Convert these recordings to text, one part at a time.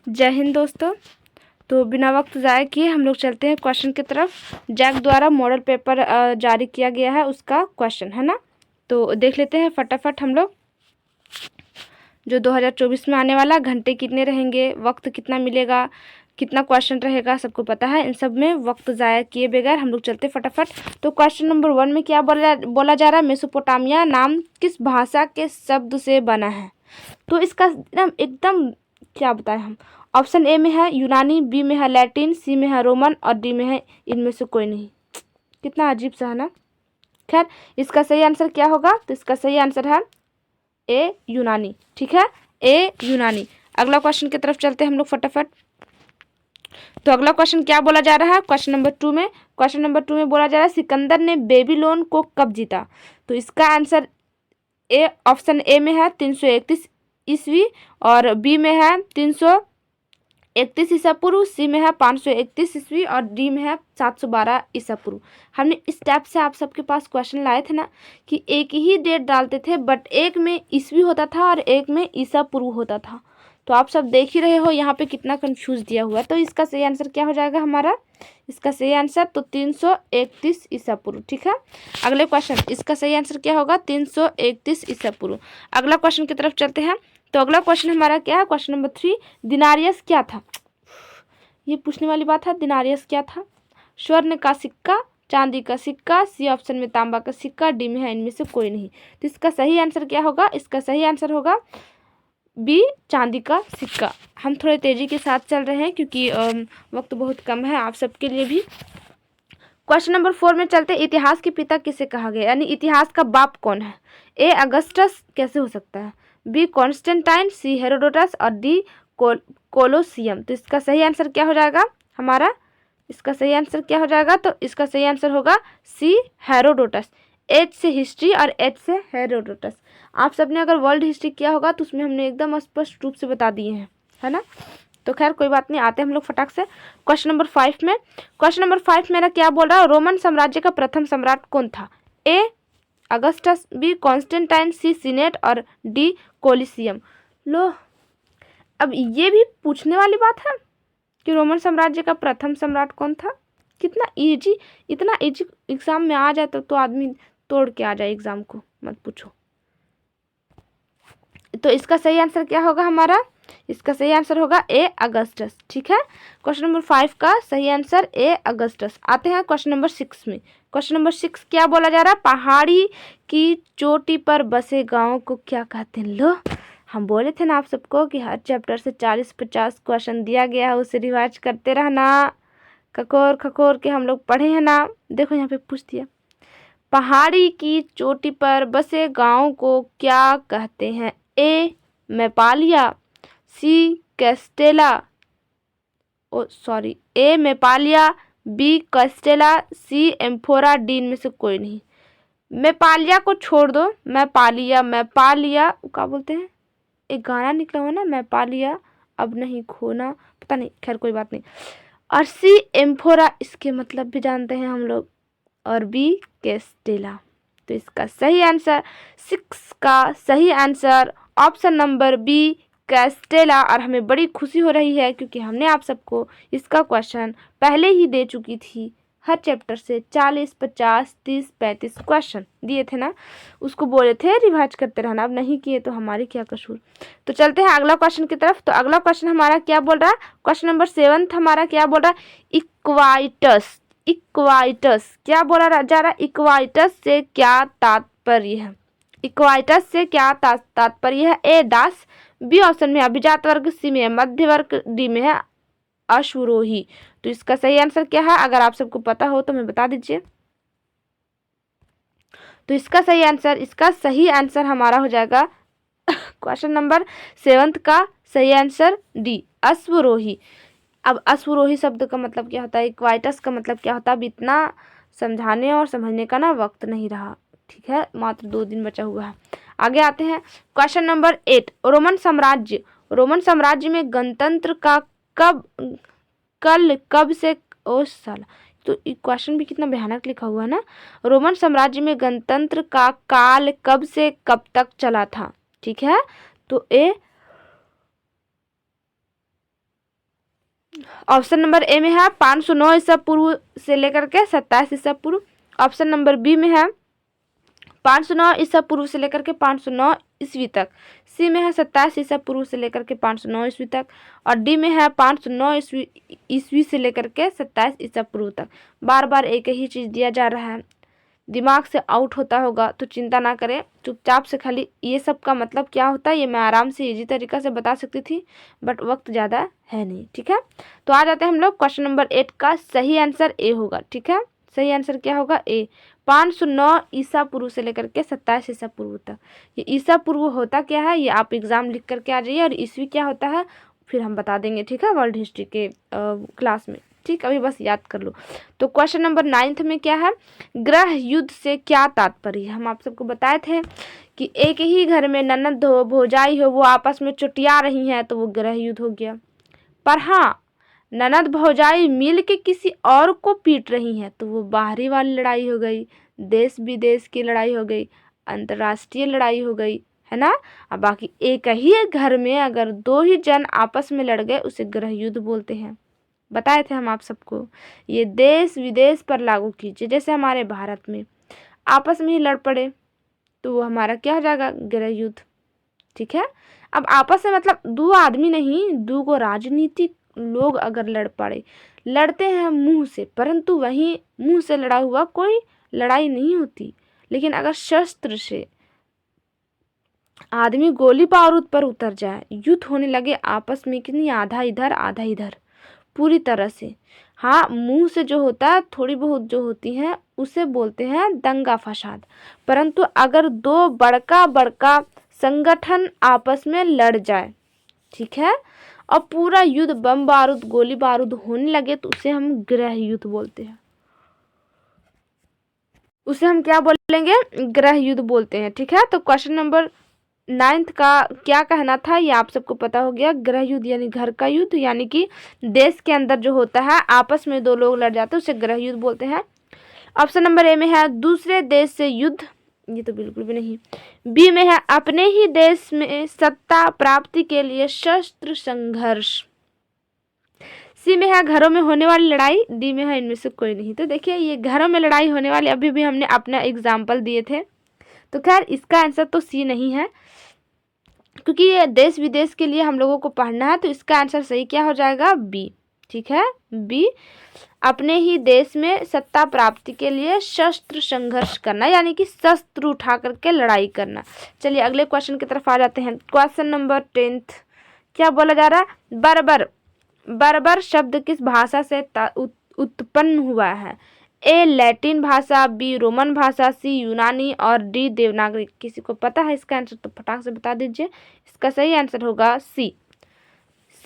जय हिंद दोस्तों। तो बिना वक्त ज़ाय किए हम लोग चलते हैं क्वेश्चन की तरफ। जैक द्वारा मॉडल पेपर जारी किया गया है, उसका क्वेश्चन है ना। तो देख लेते हैं फटाफट हम लोग। जो 2024 में आने वाला, घंटे कितने रहेंगे, वक्त कितना मिलेगा, कितना क्वेश्चन रहेगा, सबको पता है। इन सब में वक्त ज़ाया किए बगैर हम लोग चलते फटाफट। तो क्वेश्चन नंबर 1 में क्या बोला जा रहा है, मेसोपोटामिया नाम किस भाषा के शब्द से बना है। तो इसका एकदम क्या बताएं हम। ऑप्शन ए में है यूनानी, बी में है लैटिन, सी में है रोमन और डी में है इनमें से कोई नहीं। कितना अजीब सा है ना। खैर, इसका सही आंसर क्या होगा, तो इसका सही आंसर है ए यूनानी। ठीक है, ए यूनानी। अगला क्वेश्चन की तरफ चलते हैं हम लोग फटाफट। तो अगला क्वेश्चन क्या बोला जा रहा है, क्वेश्चन नंबर 2 में। क्वेश्चन नंबर 2 में बोला जा रहा है सिकंदर ने बेबीलोन को कब जीता। तो इसका आंसर ए, ऑप्शन ए में है 331 ईस्वी और बी में है 331 ईसा पूर्व, सी में है 531 ईस्वी और डी में है 712 ईसा पूर्व। हमने इस टाइप से आप सबके पास क्वेश्चन लाए थे ना कि एक ही डेट डालते थे, बट एक में ईस्वी होता था और एक में ईसा पूर्व होता था। तो आप सब देख ही रहे हो यहाँ पे कितना कंफ्यूज दिया हुआ है। तो इसका सही आंसर क्या हो जाएगा हमारा, इसका सही आंसर तो 331 ईसा पूर्व। ठीक है, अगले क्वेश्चन, इसका सही आंसर क्या होगा, 331 ईसा पूर्व। अगला क्वेश्चन की तरफ चलते हैं। तो अगला क्वेश्चन हमारा क्या है, क्वेश्चन नंबर 3, दिनारियस क्या था। ये पूछने वाली बात है, दिनारियस क्या था। स्वर्ण का सिक्का, चांदी का सिक्का, सी ऑप्शन में तांबा का सिक्का, डी में है इनमें से कोई नहीं। तो इसका सही आंसर क्या होगा, इसका सही आंसर होगा बी, चांदी का सिक्का। हम थोड़े तेजी के साथ चल रहे हैं क्योंकि वक्त बहुत कम है आप सबके लिए भी। क्वेश्चन नंबर 4 में चलते, इतिहास के पिता किसे कहा गया, यानी इतिहास का बाप कौन है। ए, अगस्टस कैसे हो सकता है, बी, कॉन्स्टेंटाइन, सी, हेरोडोटस और डी, कोलोसियम। तो इसका सही आंसर क्या हो जाएगा हमारा, इसका सही आंसर क्या हो जाएगा, तो इसका सही आंसर होगा सी, हेरोडोटस। एच से हिस्ट्री और एच से हेरोडोटस। आप सबने अगर वर्ल्ड हिस्ट्री किया होगा तो उसमें हमने एकदम स्पष्ट रूप से बता दिए हैं, है ना। तो खैर कोई बात नहीं, आते हैं हम लोग फटाक से क्वेश्चन नंबर 5 में। क्वेश्चन नंबर 5 मेरा क्या बोल रहा है, रोमन साम्राज्य का प्रथम सम्राट कौन था। ए, अगस्टस, बी, कॉन्स्टेंटाइन, सी, सीनेट और डी, कोलिसियम। लो, अब ये भी पूछने वाली बात है कि रोमन साम्राज्य का प्रथम सम्राट कौन था। कितना इजी, इतना इजी एग्जाम में आ जाए तो आदमी तोड़ के आ जाए एग्जाम को, मत पूछो। तो इसका सही आंसर क्या होगा हमारा, इसका सही आंसर होगा ए, अगस्टस। ठीक है, क्वेश्चन नंबर 5 का सही आंसर ए, अगस्टस। आते हैं क्वेश्चन नंबर 6 में। क्वेश्चन नंबर 6 क्या बोला जा रहा है, पहाड़ी की चोटी पर बसे गांव को क्या कहते हैं। लो, हम बोले थे ना आप सबको कि हर चैप्टर से 40-50 क्वेश्चन दिया गया है, उसे रिवाइज करते रहना। खकोर खकोर के हम लोग पढ़े हैं ना। देखो यहाँ पे पूछ दिया, पहाड़ी की चोटी पर बसे गांव को क्या कहते हैं। ए, मेपालिया, सी, कैस्टेला, ओ सॉरी, ए मेपालिया, बी कैस्टेला, सी एम्फोरा, डी इनमें से कोई नहीं। मेपालिया को छोड़ दो, मैपालिया, मैपालिया क्या बोलते हैं, एक गाना निकला हुआ ना, मैपालिया अब नहीं खोना, पता नहीं, खैर कोई बात नहीं। और सी, एम्फोरा, इसके मतलब भी जानते हैं हम लोग, और बी, कैस्टेला। तो इसका सही आंसर 6 का सही आंसर ऑप्शन नंबर बी, कैस्टेला। और हमें बड़ी खुशी हो रही है क्योंकि हमने आप सबको इसका क्वेश्चन पहले ही दे चुकी थी। हर चैप्टर से 40, 50, 30, 35 क्वेश्चन दिए थे ना, उसको बोले थे रिवाइज करते रहना, अब नहीं किए तो हमारी क्या कसूर। तो चलते हैं अगला क्वेश्चन की तरफ। तो अगला क्वेश्चन हमारा क्या बोल रहा है, क्वेश्चन नंबर 7 हमारा क्या बोल रहा है, इक्वाइटस। इक्वाइटस क्या बोला जा रहा है, इक्वाइटस से क्या तात्पर्य है। इक्वाइटस से क्या तात्पर्य है। ए, दास, बी ऑप्शन में अभिजात वर्ग, सी में मध्य वर्ग, डी में है अश्वरोही। तो इसका सही आंसर क्या है, अगर आप सबको पता हो तो हमें बता दीजिए। तो इसका सही आंसर हमारा हो जाएगा क्वेश्चन नंबर 7 का सही आंसर डी, अश्वरोही। अब अश्वरोही शब्द का मतलब क्या होता है, इक्वाइटस का मतलब क्या होता है, अब इतना समझाने और समझने का ना वक्त नहीं रहा। ठीक है, मात्र 2 दिन बचा हुआ है। आगे आते हैं क्वेश्चन नंबर 8, रोमन साम्राज्य में गणतंत्र का कब से, ओ साला, तो क्वेश्चन भी कितना भयानक लिखा हुआ है ना। रोमन साम्राज्य में गणतंत्र का काल कब से कब तक चला था। ठीक है, तो ए, ऑप्शन नंबर ए में है 509 ईसा पूर्व से लेकर के 27 ईसा पूर्व। ऑप्शन नंबर बी में है 509 ईसा पूर्व से लेकर के 509 ईस्वी तक। सी में है 27 ईसा पूर्व से लेकर के 509 ईस्वी तक। और डी में है 509 ईस्वी से लेकर के 27 ईसा पूर्व तक। बार बार एक ही चीज़ दिया जा रहा है, दिमाग से आउट होता होगा तो चिंता ना करें, चुपचाप से खाली ये सब का मतलब क्या होता है ये मैं आराम से इजी तरीका से बता सकती थी, बट वक्त ज़्यादा है नहीं। ठीक है, तो आ जाते हैं हम लोग क्वेश्चन नंबर 8 का। सही आंसर ए होगा। ठीक है, सही आंसर क्या होगा? ए। 509 ईसा पूर्व से लेकर के 27 ईसा पूर्व तक। ये ईसा पूर्व होता क्या है ये आप एग्जाम लिख करके आ जाइए, और ईस्वी क्या होता है फिर हम बता देंगे। ठीक है, वर्ल्ड हिस्ट्री के क्लास में। ठीक, अभी बस याद कर लो। तो क्वेश्चन नंबर 9 में क्या है? गृह युद्ध से क्या तात्पर्य है? हम आप सबको बताए थे कि एक ही घर में ननद हो भौजाई हो वो आपस में चुटिया रही हैं तो वो गृह युद्ध हो गया। पर हाँ, ननद भौजाई मिल के किसी और को पीट रही हैं तो वो बाहरी वाली लड़ाई हो गई, देश विदेश की लड़ाई हो गई, अंतर्राष्ट्रीय लड़ाई हो गई, है ना। अब बाकी एक ही घर में अगर दो ही जन आपस में लड़ गए उसे गृह युद्ध बोलते हैं। बताए थे हम आप सबको, ये देश विदेश पर लागू कीजिए। जैसे हमारे भारत में आपस में ही लड़ पड़े तो वो हमारा क्या हो जाएगा? गृह युद्ध। ठीक है, अब आपस में मतलब दो आदमी नहीं, दो को राजनीतिक लोग अगर लड़ पड़े, लड़ते हैं मुंह से, परंतु वहीं मुंह से लड़ा हुआ कोई लड़ाई नहीं होती। लेकिन अगर शस्त्र से आदमी गोली बारूद पर उतर जाए, युद्ध होने लगे आपस में, कितनी आधा इधर आधा इधर पूरी तरह से। हाँ, मुंह से जो होता है थोड़ी बहुत जो होती हैं उसे बोलते हैं दंगा फसाद। परंतु अगर दो बड़का बड़का संगठन आपस में लड़ जाए, ठीक है, और पूरा युद्ध बम बारूद गोली बारूद होने लगे तो उसे हम गृह युद्ध बोलते हैं। उसे हम क्या बोलेंगे? गृह युद्ध बोलते हैं। ठीक है, तो क्वेश्चन नंबर 9 का क्या कहना था ये आप सबको पता हो गया। गृह युद्ध यानी घर का युद्ध, यानी कि देश के अंदर जो होता है आपस में दो लोग लड़ जाते हैं उसे गृह युद्ध बोलते हैं। ऑप्शन नंबर ए में है दूसरे देश से युद्ध, ये तो बिल्कुल भी नहीं। बी में है अपने ही देश में सत्ता प्राप्ति के लिए शस्त्र संघर्ष। सी में है घरों में होने वाली लड़ाई। डी में है इनमें से कोई नहीं। तो देखिए ये घरों में लड़ाई होने वाली अभी भी हमने अपना एग्जाम्पल दिए थे, तो खैर इसका आंसर तो सी नहीं है, क्योंकि ये देश विदेश के लिए हम लोगों को पढ़ना है। तो इसका आंसर सही क्या हो जाएगा? बी। ठीक है, बी। अपने ही देश में सत्ता प्राप्ति के लिए शस्त्र संघर्ष करना, यानी कि शस्त्र उठा करके लड़ाई करना। चलिए अगले क्वेश्चन की तरफ आ जाते हैं। क्वेश्चन नंबर 10 क्या बोला जा रहा है? बर्बर। बर्बर शब्द किस भाषा से उत्पन्न हुआ है? ए लैटिन भाषा, बी रोमन भाषा, सी यूनानी और डी देवनागरी। किसी को पता है इसका आंसर तो फटाक से बता दीजिए। इसका सही आंसर होगा सी।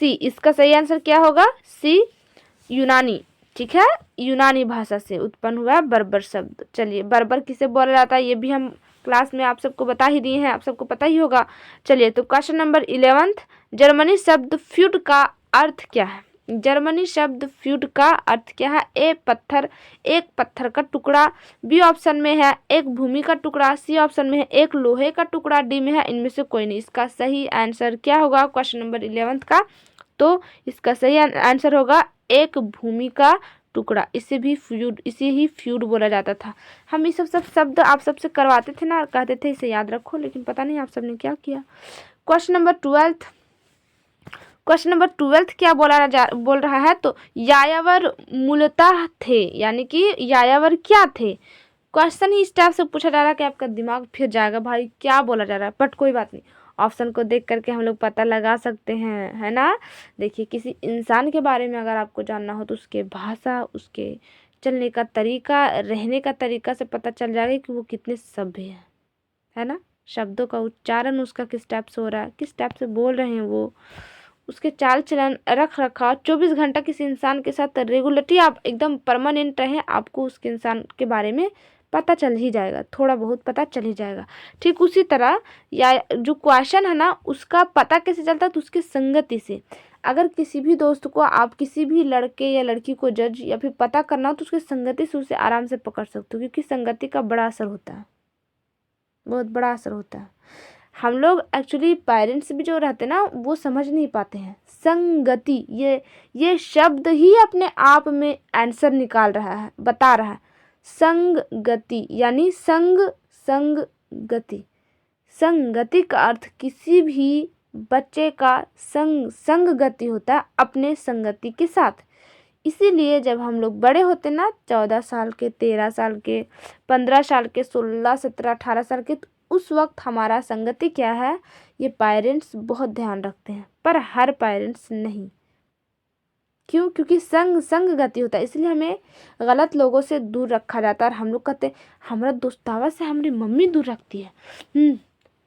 सी, इसका सही आंसर क्या होगा? सी, यूनानी। ठीक है, यूनानी भाषा से उत्पन्न हुआ है बर्बर शब्द। चलिए बर्बर किसे बोला जाता है ये भी हम क्लास में आप सबको बता ही दिए हैं, आप सबको पता ही होगा। चलिए तो क्वेश्चन नंबर 11, जर्मनी शब्द फ्यूट का अर्थ क्या है? जर्मनी शब्द फ्यूट का अर्थ क्या है? ए पत्थर, एक पत्थर का टुकड़ा। बी ऑप्शन में है एक भूमि का टुकड़ा। सी ऑप्शन में है एक लोहे का टुकड़ा। डी में है इनमें से कोई नहीं। इसका सही आंसर क्या होगा क्वेश्चन नंबर 11 का? तो इसका सही आंसर होगा एक भूमि का टुकड़ा। इसे ही फ्यूड बोला जाता था। हम ये सब शब्द आप सबसे करवाते थे ना, कहते थे इसे याद रखो, लेकिन पता नहीं आप सबने क्या किया। क्वेश्चन नंबर 12, क्वेश्चन नंबर 12 क्या बोल रहा है? तो यायावर मूलतः थे, यानी कि यायावर क्या थे? क्वेश्चन ही इस टाइप से पूछा जा रहा है कि आपका दिमाग फिर जाएगा भाई क्या बोला जा रहा है, बट कोई बात नहीं, ऑप्शन को देख करके हम लोग पता लगा सकते हैं, है ना। देखिए किसी इंसान के बारे में अगर आपको जानना हो तो उसके भाषा, उसके चलने का तरीका, रहने का तरीका से पता चल जाएगा कि वो कितने सभ्य है ना। शब्दों का उच्चारण उसका किस टाइप से हो रहा है, किस टाइप से बोल रहे हैं वो, उसके चाल चलन, रख रखाव, 24 घंटा किसी इंसान के साथ रेगुलरली आप एकदम परमानेंट रहें, आपको उसके इंसान के बारे में पता चल ही जाएगा, थोड़ा बहुत पता चल ही जाएगा। ठीक उसी तरह या जो क्वेश्चन है ना उसका पता कैसे चलता है? तो उसकी संगति से। अगर किसी भी दोस्त को आप किसी भी लड़के या लड़की को जज या फिर पता करना हो तो उसकी संगति से उसे आराम से पकड़ सकते हो, क्योंकि संगति का बड़ा असर होता है, बहुत बड़ा असर होता है। हम लोग एक्चुअली पेरेंट्स भी जो रहते हैं ना वो समझ नहीं पाते हैं। संगति, ये शब्द ही अपने आप में आंसर निकाल रहा है, बता रहा है। संगति यानी संगति। संगति का अर्थ किसी भी बच्चे का संगति होता है अपने संगति के साथ। इसीलिए जब हम लोग बड़े होते ना 14 साल के, 13 साल के, 15 साल के, 16, 17, 18 साल के, तो उस वक्त हमारा संगति क्या है ये पेरेंट्स बहुत ध्यान रखते हैं, पर हर पेरेंट्स नहीं। क्यों? क्योंकि संगति होता है, इसलिए हमें गलत लोगों से दूर रखा जाता है। और हम लोग कहते हैं हमारा दोस्तावा से हमारी मम्मी दूर रखती है।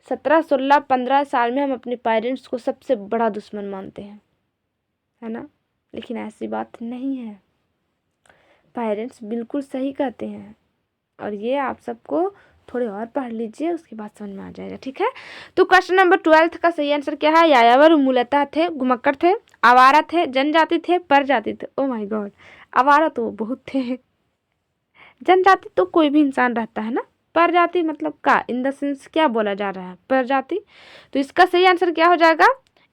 17, 16, 15 साल में हम अपने पेरेंट्स को सबसे बड़ा दुश्मन मानते हैं, है ना? लेकिन ऐसी बात नहीं है, पेरेंट्स बिल्कुल सही कहते हैं। और ये आप सबको थोड़े और पढ़ लीजिए, उसके बाद समझ में आ जाएगा, ठीक है। तो क्वेश्चन नंबर 12 का सही आंसर क्या है? यायावर मूलतः थे, घुमक्कड़ थे, आवारा थे, जनजाति थे, परजाति थे। ओ माय गॉड, आवारा तो बहुत थे, जनजाति तो कोई भी इंसान रहता है ना, परजाति मतलब का इन द सेंस क्या बोला जा रहा है, प्रजाति। तो इसका सही आंसर क्या हो जाएगा?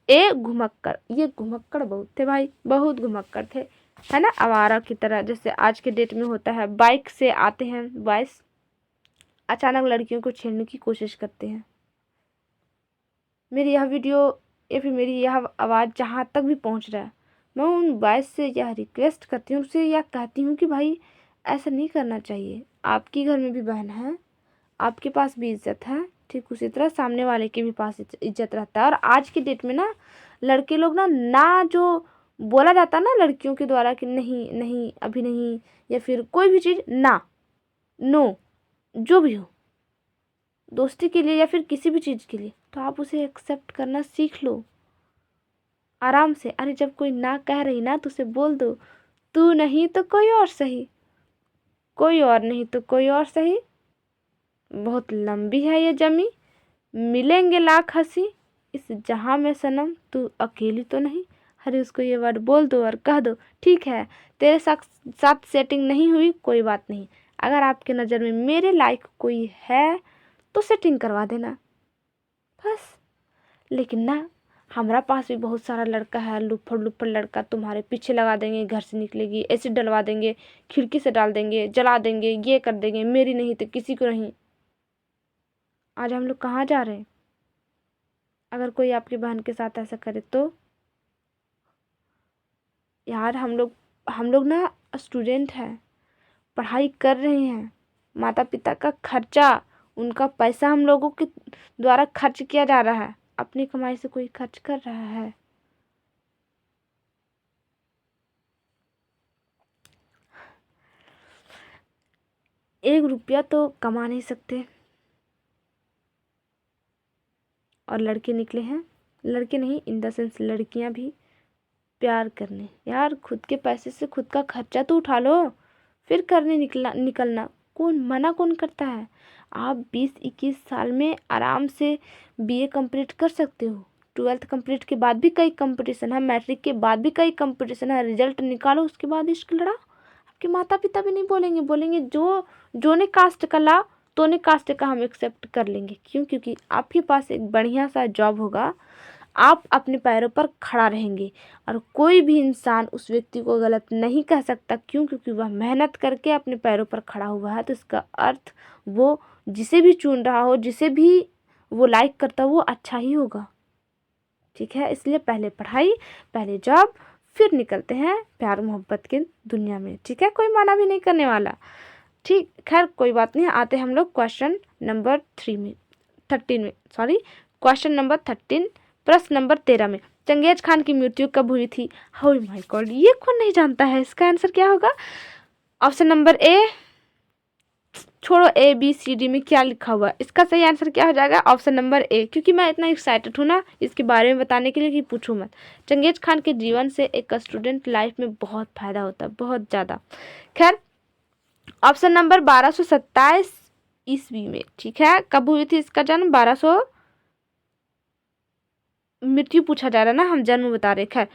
ए, घुमक्कड़। ये घुमक्कड़ बहुत थे भाई, बहुत घुमक्कड़ थे, है ना, आवारा की तरह। जैसे आज के डेट में होता है, बाइक से आते हैं बॉयज, अचानक लड़कियों को छेड़ने की कोशिश करते हैं। मेरी यह वीडियो या फिर मेरी यह आवाज़ जहाँ तक भी पहुँच रहा है, मैं उन बॉयज से यह रिक्वेस्ट करती हूँ, उससे यह कहती हूँ कि भाई ऐसा नहीं करना चाहिए। आपकी घर में भी बहन है, आपके पास भी इज्जत है, ठीक उसी तरह सामने वाले के भी पास इज्जत रहता है। और आज की डेट में ना लड़के लोग ना जो बोला जाता है ना लड़कियों के द्वारा कि नहीं नहीं अभी नहीं, या फिर कोई भी चीज़ ना, नो, जो भी हो, दोस्ती के लिए या फिर किसी भी चीज़ के लिए, तो आप उसे एक्सेप्ट करना सीख लो आराम से। अरे जब कोई ना कह रही ना तो उसे बोल दो, तू नहीं तो कोई और सही, कोई और नहीं तो कोई और सही, बहुत लंबी है ये जमी, मिलेंगे लाख हंसी, इस जहां में सनम तू अकेली तो नहीं। अरे उसको ये वर्ड बोल दो और कह दो, ठीक है तेरे साथ सेटिंग नहीं हुई, कोई बात नहीं, अगर आपके नज़र में मेरे लायक कोई है तो सेटिंग करवा देना बस। लेकिन ना हमारा पास भी बहुत सारा लड़का है, लुफड़ लड़का, तुम्हारे पीछे लगा देंगे, घर से निकलेगी एसिड डलवा देंगे, खिड़की से डाल देंगे, जला देंगे, ये कर देंगे, मेरी नहीं तो किसी को नहीं। आज हम लोग कहाँ जा रहे हैं? अगर कोई आपकी बहन के साथ ऐसा करे तो यार, हम लोग ना स्टूडेंट हैं, पढ़ाई कर रहे हैं, माता पिता का खर्चा, उनका पैसा हम लोगों के द्वारा खर्च किया जा रहा है, अपनी कमाई से कोई खर्च कर रहा है? एक रुपया तो कमा नहीं सकते। और लड़के निकले हैं, लड़के नहीं इन द सेंस लड़कियां भी, प्यार करने। यार खुद के पैसे से खुद का खर्चा तो उठा लो, फिर करने निकलना कौन करता है? आप 20-21 साल में आराम से बीए कंप्लीट कर सकते हो। 12th कंप्लीट के बाद भी कई कंपटीशन है, मैट्रिक के बाद भी कई कंपटीशन है, रिजल्ट निकालो उसके बाद इश्क लड़ा। आपके माता पिता भी नहीं बोलेंगे जो ने कास्ट का ला तो ने कास्ट का हम एक्सेप्ट कर लेंगे। क्यों? क्योंकि आपके पास एक बढ़िया सा जॉब होगा, आप अपने पैरों पर खड़ा रहेंगे और कोई भी इंसान उस व्यक्ति को गलत नहीं कह सकता। क्यों? क्योंकि वह मेहनत करके अपने पैरों पर खड़ा हुआ है। तो इसका अर्थ वो जिसे भी चुन रहा हो, जिसे भी वो लाइक करता हो, वो अच्छा ही होगा, ठीक है। इसलिए पहले पढ़ाई, पहले जॉब, फिर निकलते हैं प्यार मोहब्बत की दुनिया में, ठीक है। कोई माना भी नहीं करने वाला, ठीक। खैर कोई बात नहीं, आते हम लोग क्वेश्चन नंबर 13 में, सॉरी क्वेश्चन नंबर 13, प्रश्न नंबर 13 में। चंगेज खान की मृत्यु कब हुई थी? ओह माय गॉड, ये कौन नहीं जानता है? इसका आंसर क्या होगा? ऑप्शन नंबर ए, छोड़ो ए बी सी डी में क्या लिखा हुआ है, इसका सही आंसर क्या हो जाएगा? Option number A. क्योंकि मैं इतना एक्साइटेड हूँ ना इसके बारे में बताने के लिए कि पूछूं मत। चंगेज खान के जीवन से एक स्टूडेंट लाइफ में बहुत फायदा होता है, बहुत ज़्यादा। खैर ऑप्शन नंबर 1227 ईस्वी में, ठीक है। कब हुई थी इसका जन्म? 1200, मृत्यु पूछा जा रहा है ना, हम जन्म बता रहे। खैर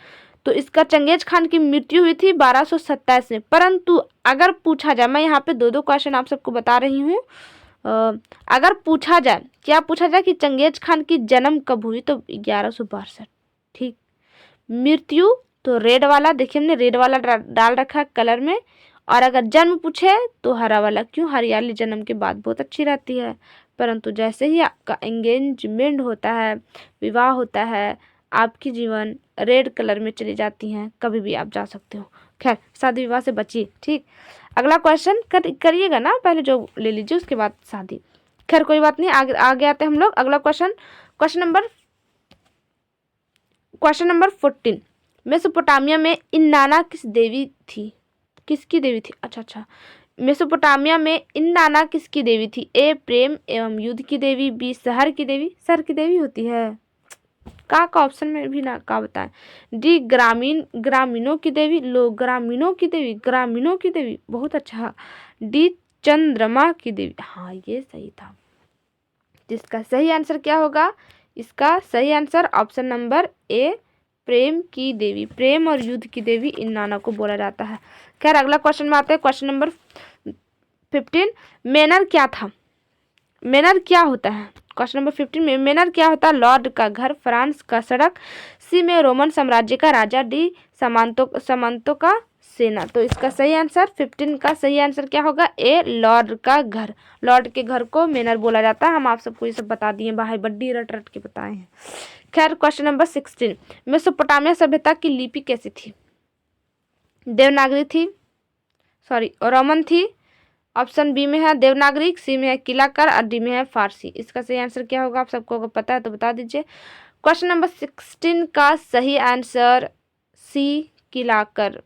तो इसका चंगेज खान की मृत्यु हुई थी 1227 में। परंतु अगर पूछा जाए, मैं यहाँ पे दो क्वेश्चन आप सबको बता रही हूँ, अगर पूछा जाए, क्या पूछा जाए कि चंगेज खान की जन्म कब हुई, तो 1162। ठीक। मृत्यु तो रेड वाला, देखिए हमने रेड वाला डाल रखा है कलर में। और अगर जन्म पूछे तो हरा वाला, क्यों, हरियाली जन्म के बाद बहुत अच्छी रहती है। परंतु जैसे ही आपका एंगेजमेंट होता है, विवाह होता है, आपकी जीवन रेड कलर में चली जाती हैं, कभी भी आप जा सकते हो। खैर, शादी विवाह से बचिए। ठीक। अगला क्वेश्चन करिएगा ना, पहले जो ले लीजिए उसके बाद शादी। खैर कोई बात नहीं, आगे आते हैं हम लोग। अगला क्वेश्चन, क्वेश्चन नंबर 14। मेसोपोटामिया में इन्नाना किस देवी थी, किसकी देवी थी? अच्छा, मेसोपोटामिया में इन्नाना किसकी देवी थी? ए प्रेम एवं युद्ध की देवी, बी शहर की देवी, शहर की देवी होती है का ऑप्शन में भी ना का बताएं, डी ग्रामीणों की देवी, लो ग्रामीणों की देवी, ग्रामीणों की देवी, बहुत अच्छा, डी चंद्रमा की देवी। हाँ ये सही था। जिसका सही आंसर क्या होगा? इसका सही आंसर ऑप्शन नंबर ए, प्रेम की देवी, प्रेम और युद्ध की देवी इन्नाना को बोला जाता है। खैर अगला क्वेश्चन में आते हैं, क्वेश्चन नंबर 15। मैनर क्या था? मैनर क्या होता है? क्वेश्चन नंबर 15 में मैनर क्या होता है? लॉर्ड का घर, फ्रांस का सड़क, सी में रोमन साम्राज्य का राजा, डी सामंतों का सेना। तो इसका सही आंसर 15 का सही आंसर क्या होगा? ए, लॉर्ड का घर। लॉर्ड के घर को मैनर बोला जाता है। हम आप सबको ये सब बता दिए, बाहर बड्डी रट रट के बताए हैं। खैर क्वेश्चन नंबर 16। मेसोपोटामिया सभ्यता की लिपि कैसी थी? देवनागरी थी, सॉरी रोमन थी। ऑप्शन बी में है देवनागरी, सी में है किलाकर और डी में है फारसी। इसका सही आंसर क्या होगा? आप सबको अगर पता है तो बता दीजिए। क्वेश्चन नंबर 16 का सही आंसर सी, किलाकर,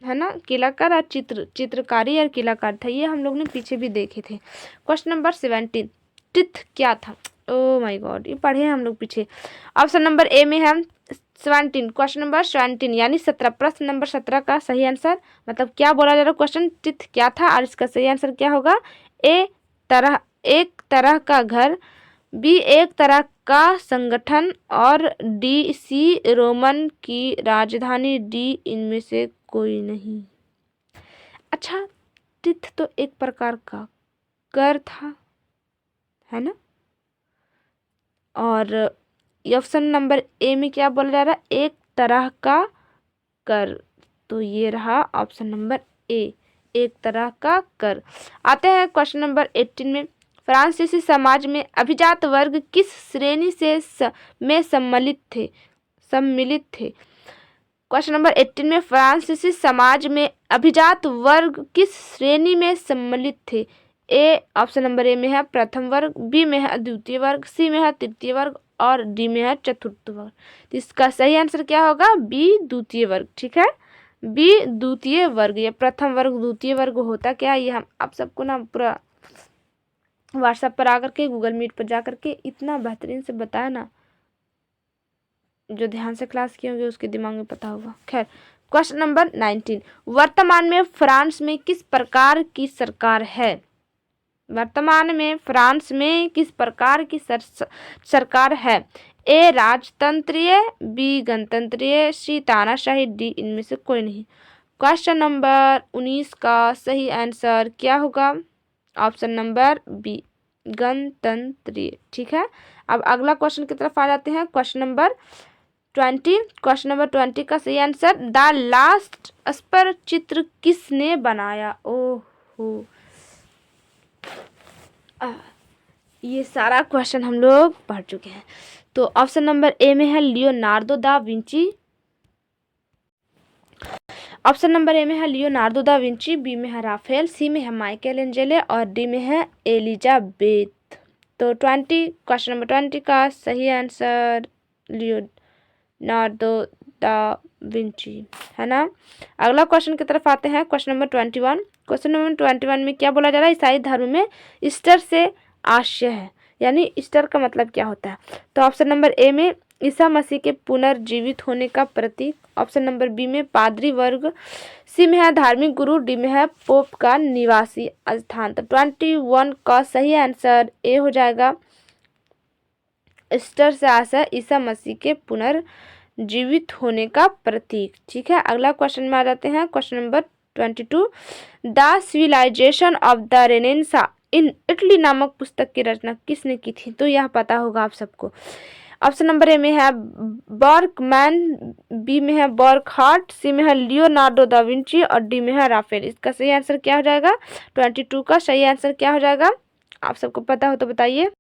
है ना। किलाकर और चित्रकारी और किलाकार था, ये हम लोग ने पीछे भी देखे थे। Question number 17। तिथ क्या था? ओ माय गॉड, ये पढ़े हैं हम लोग पीछे। ऑप्शन नंबर ए में है 17, क्वेश्चन नंबर 17 यानी 17, प्रश्न नंबर 17 का सही आंसर, मतलब क्या बोला जा रहा है क्वेश्चन, तिथ क्या था, और इसका सही आंसर क्या होगा? ए, एक तरह का घर, बी एक तरह का संगठन, और डी सी रोमन की राजधानी, डी इनमें से कोई नहीं। अच्छा, तिथ तो एक प्रकार का कर था, है ना। और ऑप्शन नंबर ए में क्या बोला जा रहा है? एक तरह का कर। तो ये रहा ऑप्शन नंबर ए, एक तरह का कर। आते हैं क्वेश्चन नंबर 18 में। फ्रांसीसी समाज में अभिजात वर्ग किस श्रेणी में सम्मिलित थे? क्वेश्चन नंबर 18 में फ्रांसीसी समाज में अभिजात वर्ग किस श्रेणी में सम्मिलित थे? ए, ऑप्शन नंबर ए में है प्रथम वर्ग, बी में है द्वितीय वर्ग, सी में है तृतीय वर्ग, और डी में है चतुर्थ वर्ग। तो इसका सही आंसर क्या होगा? बी, द्वितीय वर्ग। ठीक है, बी द्वितीय वर्ग। ये प्रथम वर्ग द्वितीय वर्ग होता क्या, ये हम आप सबको ना पूरा व्हाट्सएप पर आकर के, गूगल मीट पर जा करके इतना बेहतरीन से बताया ना, जो ध्यान से क्लास किए होंगे उसके दिमाग में पता होगा। खैर क्वेश्चन नंबर 19। वर्तमान में फ्रांस में किस प्रकार की सरकार है? वर्तमान में फ्रांस में किस प्रकार की सरकार है? ए, राजतंत्रीय, बी गणतंत्रीय, सी तानाशाही, डी इनमें से कोई नहीं। क्वेश्चन नंबर 19 का सही आंसर क्या होगा? ऑप्शन नंबर बी, गणतंत्रीय। ठीक है, अब अगला क्वेश्चन की तरफ आ जाते हैं। Question number 20। क्वेश्चन नंबर 20 का सही आंसर, द लास्ट स्पर चित्र किसने बनाया? ओहो, ये सारा क्वेश्चन हम लोग पढ़ चुके हैं। तो ऑप्शन नंबर ए में है Leonardo da Vinci, option number A में है लियोनार्डो दा विंची, बी में है राफेल, सी में है माइकल एंजेले, और डी में है एलिजाबेथ। तो 20, क्वेश्चन नंबर 20 का सही आंसर लियोनार्डो दा विंची, है ना। अगला क्वेश्चन की तरफ आते हैं। Question number 21। क्वेश्चन नंबर 21 में क्या बोला जा रहा है? ईसाई धर्म में ईस्टर से आशय है, यानी ईस्टर का मतलब क्या होता है? तो ऑप्शन नंबर ए में ईसा मसीह के पुनर्जीवित होने का प्रतीक, ऑप्शन नंबर बी में पादरी वर्ग, सी में है धार्मिक गुरु, डी में है पोप का निवासी स्थान। तो 21 का सही आंसर ए हो जाएगा, ईस्टर से आशय ईसा मसीह के पुनर्जीवित होने का प्रतीक। ठीक है, अगला क्वेश्चन में आ जाते हैं। Question number 22। The civilization of the renaissance in Italy नामक पुस्तक की रचना किसने की थी? तो यह पता होगा आप सबको। ऑप्शन नंबर ए में है बर्कमैन, बी में है बर्कहार्ट, सी में है लियोनार्डो दा विंची और डी में है राफेल। इसका सही आंसर क्या हो जाएगा? 22 का सही आंसर क्या हो जाएगा? आप सबको पता हो तो बताइए।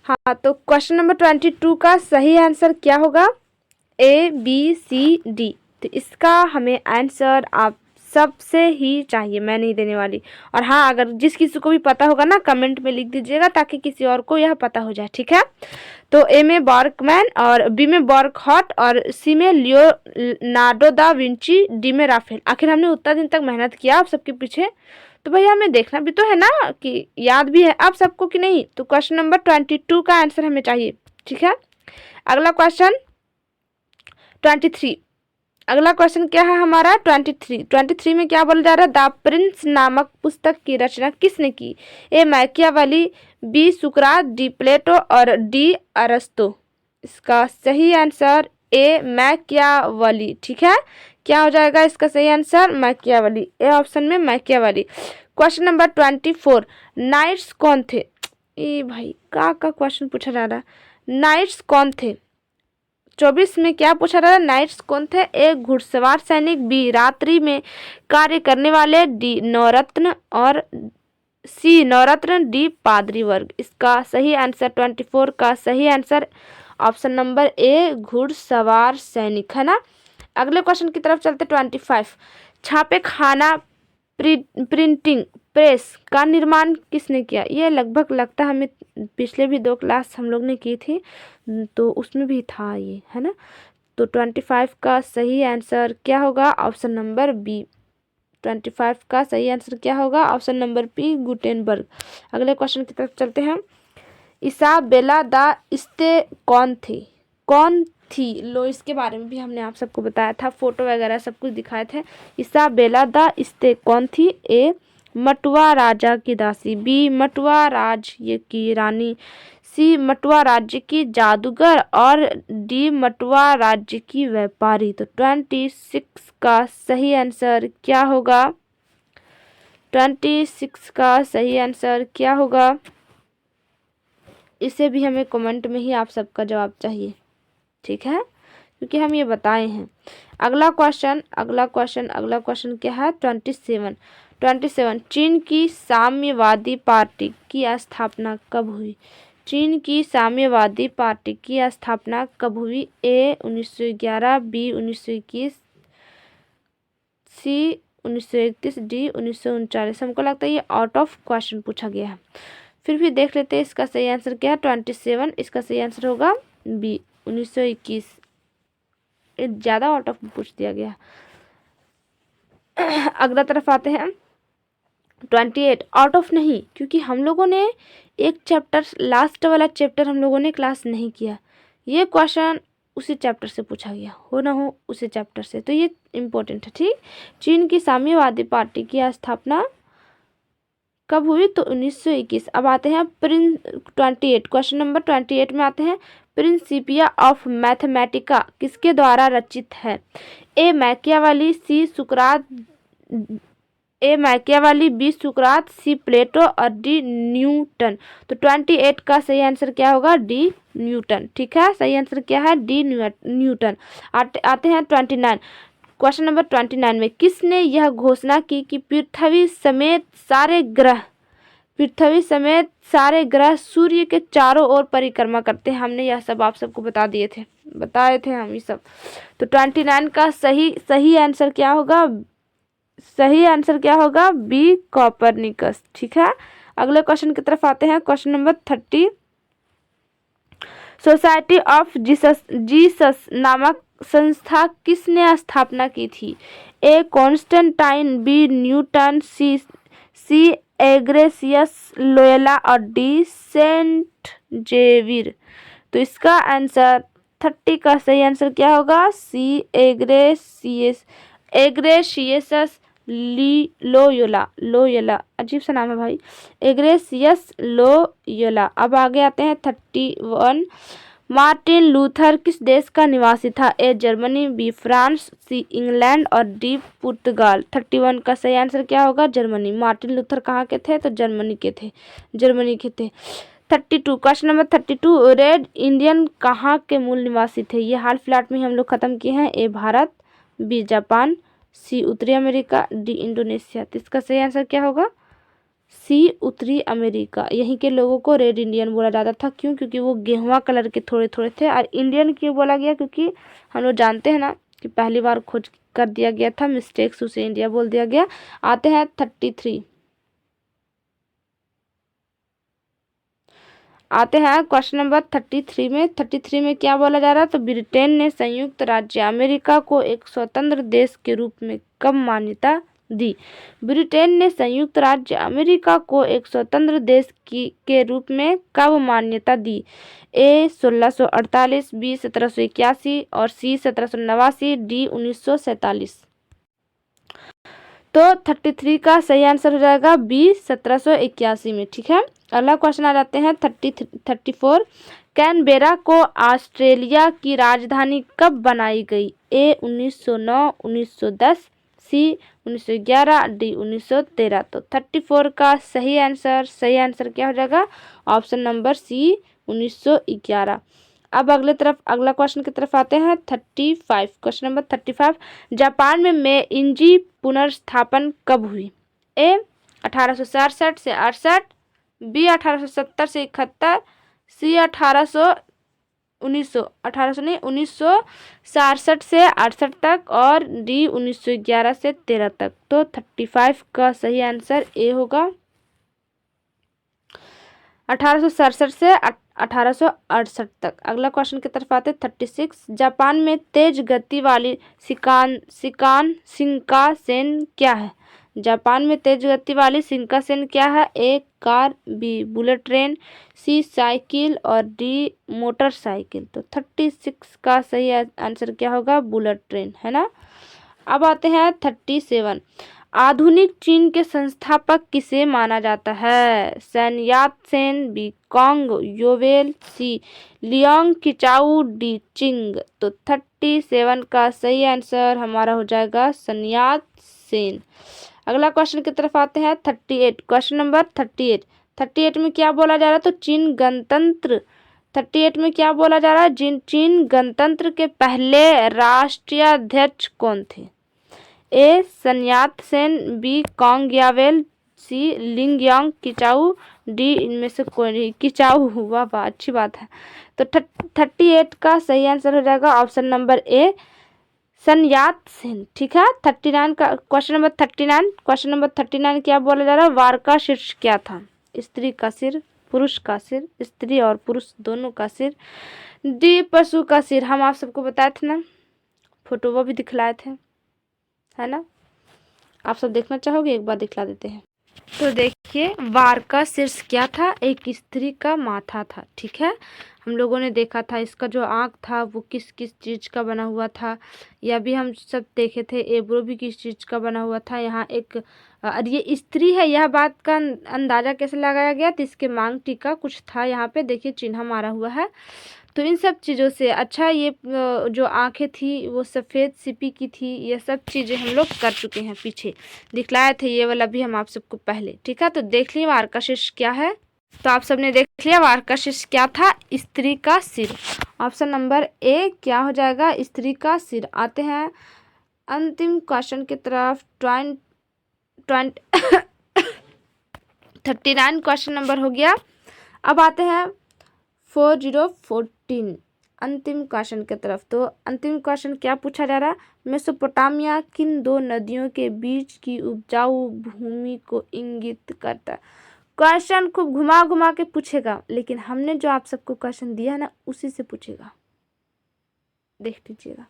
हाँ, तो क्वेश्चन नंबर 22 का सही आंसर क्या होगा? A B C D. तो इसका हमें आंसर आप सबसे ही चाहिए, मैं नहीं देने वाली। और हाँ, अगर जिस किसी को भी पता होगा ना, कमेंट में लिख दीजिएगा ताकि किसी और को यह पता हो जाए, ठीक है। तो ए में बर्कमैन और बी में बर्कहार्ट और सी में लियोनार्डो दा विंची, डी में राफेल। आखिर हमने उतना दिन तक मेहनत किया आप सबके पीछे, तो भैया हमें देखना भी तो है ना कि याद भी है आप सबको कि नहीं। तो क्वेश्चन नंबर 22 का आंसर हमें चाहिए, ठीक है। अगला क्वेश्चन 23। अगला क्वेश्चन क्या है हमारा? 23 में क्या बोला जा रहा है? द प्रिंस नामक पुस्तक की रचना किसने की? ए मैकियावेली, बी सुकरात, डी प्लेटो और डी अरस्तो। इसका सही आंसर ए मैकियावेली, ठीक है। क्या हो जाएगा इसका सही आंसर? मैकियावेली, ए ऑप्शन में मैकियावेली। Question number 24। नाइट्स कौन थे? ए भाई का क्वेश्चन पूछा जा रहा है। नाइट्स कौन थे? 24 में क्या पूछा रहा है? नाइट्स कौन थे? ए घुड़सवार सैनिक, बी रात्रि में कार्य करने वाले, डी नवरत्न और सी नवरत्न, डी पादरी वर्ग। इसका सही आंसर 24 का सही आंसर ऑप्शन नंबर ए घुड़सवार सैनिक, है ना। अगले क्वेश्चन की तरफ चलते 25। छापे खाना प्रिंटिंग प्रेस का निर्माण किसने किया? ये लगभग लगता है हमें पिछले भी 2 क्लास हम लोग ने की थी, तो उसमें भी था ये, है ना। तो 25 का सही आंसर क्या होगा? Option number B. 25 का सही आंसर क्या होगा? Option number B Gutenberg. अगले क्वेश्चन की तरफ चलते हैं। इसाबेला दा इस्ते कौन थी? कौन थी? लो, इसके बारे में भी हमने आप सबको बताया था, फोटो वगैरह सब कुछ दिखाए थे। इसाबेला दा इस्ते कौन थी? ए मटुआ राजा की दासी, बी मटुआ राज्य की रानी, सी मटुआ राज्य की जादूगर और डी मटुआ राज्य की व्यापारी। तो 26 का सही आंसर क्या होगा? 26 का सही आंसर क्या होगा? इसे भी हमें कमेंट में ही आप सबका जवाब चाहिए, ठीक है, क्योंकि हम ये बताए हैं। अगला क्वेश्चन क्या है? 27। चीन की साम्यवादी पार्टी की स्थापना कब हुई? चीन की साम्यवादी पार्टी की स्थापना कब हुई? ए 1911, बी 1921, सी 1931, डी 1939। हमको लगता है ये आउट ऑफ क्वेश्चन पूछा गया है, फिर भी देख लेते हैं इसका सही आंसर क्या है। 27 इसका सही आंसर होगा बी 1921। ज़्यादा आउट ऑफ पूछ दिया गया। अगला तरफ आते हैं 28। आउट ऑफ नहीं, क्योंकि हम लोगों ने एक चैप्टर, लास्ट वाला चैप्टर हम लोगों ने क्लास नहीं किया। ये क्वेश्चन उसी चैप्टर से पूछा गया, हो ना हो उसी चैप्टर से, तो ये इम्पोर्टेंट है, ठीक। चीन की साम्यवादी पार्टी की स्थापना कब हुई? तो 1921। अब आते हैं 28, क्वेश्चन नंबर 28 में आते हैं। प्रिंसिपिया ऑफ मैथमेटिका किसके द्वारा रचित है? ए मैकियावेली, बी सुकरात, सी प्लेटो और डी न्यूटन। तो 28 का सही आंसर क्या होगा? डी न्यूटन, ठीक है। सही आंसर क्या है? D Newton. आते हैं 29, क्वेश्चन नंबर 29 में किसने यह घोषणा की कि पृथ्वी समेत सारे ग्रह सूर्य के चारों ओर परिक्रमा करते हैं? हमने यह सब आप सबको बताए थे हम ये सब। तो 29 का सही आंसर क्या होगा? सही आंसर क्या होगा? बी कोपरनिकस, ठीक है। अगले क्वेश्चन की तरफ आते हैं, question number 30। Society of Jesus नामक संस्था किसने स्थापना की थी? ए कॉन्स्टेंटाइन, बी न्यूटन, सी एग्रेसियस लोयोला और डी सेंट जेवियर। तो इसका आंसर 30 का सही आंसर क्या होगा? सी एग्रेसियस लोयोला, अजीब सा नाम है भाई, एग्रेसियस लोयोला। अब आगे आते हैं 31, मार्टिन लूथर किस देश का निवासी था? A Germany, B France, C England और डी पुर्तगाल। 31 का सही आंसर क्या होगा? जर्मनी। मार्टिन लूथर कहाँ के थे? तो जर्मनी के थे। 32 क्वेश्चन नंबर 32 रेड इंडियन कहाँ के मूल निवासी थे? ये हाल फिलहाल में हम लोग खत्म किए हैं। ए भारत, बी जापान, सी उत्तरी अमेरिका, डी इंडोनेशिया। तो इसका सही आंसर क्या होगा? सी उत्तरी अमेरिका। यहीं के लोगों को रेड इंडियन बोला जाता था। क्यों? क्योंकि वो गेहुआ कलर के थोड़े थोड़े थे। और इंडियन क्यों बोला गया? क्योंकि हम लोग जानते हैं ना कि पहली बार खोज कर दिया गया था, मिस्टेक से उसे इंडिया बोल दिया गया। आते हैं 33 आते हैं क्वेश्चन नंबर 33 में। 33 में क्या बोला जा रहा है? तो ब्रिटेन ने संयुक्त राज्य अमेरिका को एक स्वतंत्र देश के रूप में कब मान्यता दी? ब्रिटेन ने संयुक्त राज्य अमेरिका को एक स्वतंत्र देश के रूप में कब मान्यता दी? ए 1648, बी 1781 और सी 1789, डी 1947। तो 33 का सही आंसर हो जाएगा बी 1781 में। ठीक है, अगला क्वेश्चन आ जाते हैं 34। कैनबेरा को ऑस्ट्रेलिया की राजधानी कब बनाई गई? A 1909, 1910, C 1911, D 1913। तो 34 का सही आंसर क्या हो जाएगा? Option number C 1911। अब अगला क्वेश्चन की तरफ आते हैं 35। क्वेश्चन नंबर 35 जापान में मेइंजी पुनर्स्थापन कब हुई? ए 1867 से 68, बी 1870 से 71, सी 1967 से 68 तक और डी 1911 से 13 तक। तो 35 का सही आंसर ए होगा 1867 से 1868 तक। अगला क्वेश्चन की तरफ आते 36। जापान में तेज गति वाली शिंकानसेन क्या है? जापान में तेज गति वाली शिंकानसेन क्या है? ए कार, बी बुलेट ट्रेन, सी साइकिल और डी मोटरसाइकिल। तो 36 का सही आंसर क्या होगा? बुलेट ट्रेन, है ना। अब आते हैं 37। आधुनिक चीन के संस्थापक किसे माना जाता है? सन यात सेन, बी कॉन्ग योवेल, सी लियांग किचाऊ, डी चिंग। तो 37 का सही आंसर हमारा हो जाएगा सन यात सेन। अगला क्वेश्चन की तरफ आते हैं 38। Question number 38। 38 में क्या बोला जा रहा है? तो चीन गणतंत्र 38 में क्या बोला जा रहा है? चीन गणतंत्र के पहले राष्ट्रीय अध्यक्ष कौन थे? ए सन्यात सेन, बी कॉन्ग यावेल, सी लिंगयांग किचाऊ, डी इनमें से कोई नहीं। किचाऊ हुआ, वाह अच्छी बात है। तो 38 का सही आंसर हो जाएगा ऑप्शन नंबर ए सन्यात सेन। ठीक है, 39 का क्वेश्चन नंबर 39 क्या बोला जा रहा है? वार का शीर्ष क्या था? स्त्री का सिर, पुरुष का सिर, स्त्री और पुरुष दोनों का सिर, डी पशु का सिर। हम आप सबको बताए थे ना, फोटो वो भी दिखलाए थे, है ना। आप सब देखना चाहोगे? एक बार दिखला देते हैं। तो देखिए, वार का शीर्ष क्या था? एक स्त्री का माथा था। ठीक है, हम लोगों ने देखा था इसका जो आँख था वो किस किस चीज़ का बना हुआ था, यह भी हम सब देखे थे। एब्रो भी किस चीज़ का बना हुआ था। यहाँ एक ये स्त्री है, यह बात का अंदाज़ा कैसे लगाया गया? तो इसके मांग टीका कुछ था, यहाँ पे देखिए चिन्ह मारा हुआ है। तो इन सब चीज़ों से अच्छा ये जो आंखें थी वो सफ़ेद सिपी की थी। ये सब चीज़ें हम लोग कर चुके हैं, पीछे दिखलाए थे ये वाला भी हम आप सबको पहले। ठीक है, तो देख लिया वार का शीर्ष क्या है। तो आप सबने देख लिया वार का शीर्ष क्या था? स्त्री का सिर। ऑप्शन नंबर ए क्या हो जाएगा? स्त्री का सिर। आते हैं अंतिम क्वेश्चन की तरफ। 39 क्वेश्चन नंबर हो गया। अब आते हैं 4014 अंतिम क्वेश्चन की तरफ। तो अंतिम क्वेश्चन क्या पूछा जा रहा है? मेसोपोटामिया किन दो नदियों के बीच की उपजाऊ भूमि को इंगित करता है? क्वेश्चन खूब घुमा घुमा के पूछेगा, लेकिन हमने जो आप सबको क्वेश्चन दिया है ना उसी से पूछेगा, देख लीजिएगा।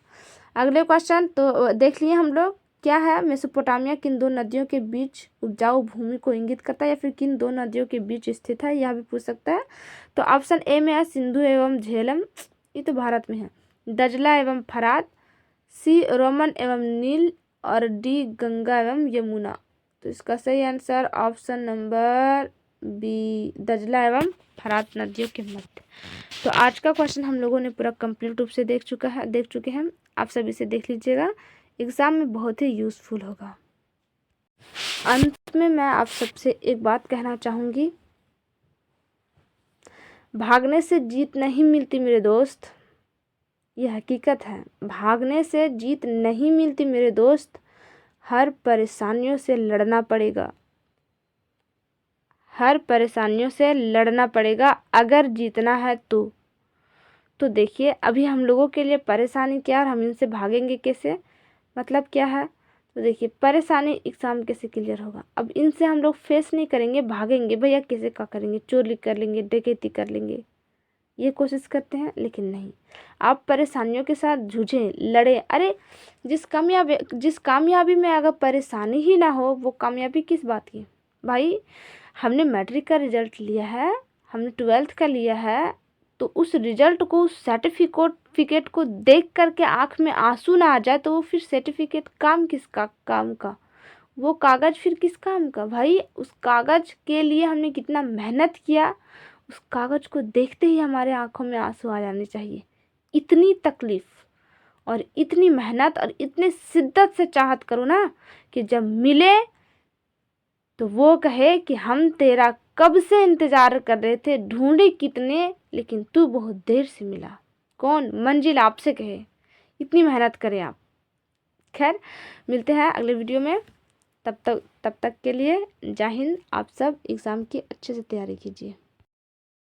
अगले क्वेश्चन तो देख लिए हम लोग, क्या है? मेसोपोटामिया किन दो नदियों के बीच उपजाऊ भूमि को इंगित करता है, या फिर किन दो नदियों के बीच स्थित है, यह भी पूछ सकता है। तो ऑप्शन ए में है सिंधु एवं झेलम, ये तो भारत में है। दजला एवं फरात, सी रोमन एवं नील और डी गंगा एवं यमुना। तो इसका सही आंसर ऑप्शन नंबर बी दजला एवं फरात नदियों के मध्य। तो आज का क्वेश्चन हम लोगों ने पूरा कंप्लीट रूप से देख चुके हैं। आप सभी से देख लीजिएगा, एग्ज़ाम में बहुत ही यूज़फुल होगा। अंत में मैं आप सबसे एक बात कहना चाहूँगी, भागने से जीत नहीं मिलती मेरे दोस्त, ये हकीकत है। भागने से जीत नहीं मिलती मेरे दोस्त, हर परेशानियों से लड़ना पड़ेगा, हर परेशानियों से लड़ना पड़ेगा अगर जीतना है तो देखिए अभी हम लोगों के लिए परेशानी क्या है और हम इनसे भागेंगे कैसे, मतलब क्या है। तो देखिए परेशानी एग्ज़ाम कैसे क्लियर होगा, अब इनसे हम लोग फेस नहीं करेंगे, भागेंगे भैया कैसे क्या करेंगे, चोरी कर लेंगे, डकैती कर लेंगे, ये कोशिश करते हैं। लेकिन नहीं, आप परेशानियों के साथ जूझें, लड़ें। अरे जिस कामयाबी में अगर परेशानी ही ना हो, वो कामयाबी किस बात की। भाई हमने मैट्रिक का रिजल्ट लिया है, हमने 12th का लिया है, तो उस रिजल्ट को, उस सर्टिफिकेट को देख करके आँख में आंसू ना आ जाए तो वो फिर सर्टिफिकेट काम का, वो कागज़ फिर किस काम का। भाई उस कागज़ के लिए हमने कितना मेहनत किया, उस कागज़ को देखते ही हमारे आँखों में आंसू आ जाने चाहिए। इतनी तकलीफ़ और इतनी मेहनत और इतने शिद्दत से चाहत करो ना कि जब मिले तो वो कहे कि हम तेरा कब से इंतज़ार कर रहे थे, ढूंढे कितने, लेकिन तू बहुत देर से मिला। कौन? मंजिल आपसे कहे, इतनी मेहनत करें आप। खैर मिलते हैं अगले वीडियो में, तब तक के लिए जय हिंद। आप सब एग्ज़ाम की अच्छे से तैयारी कीजिए।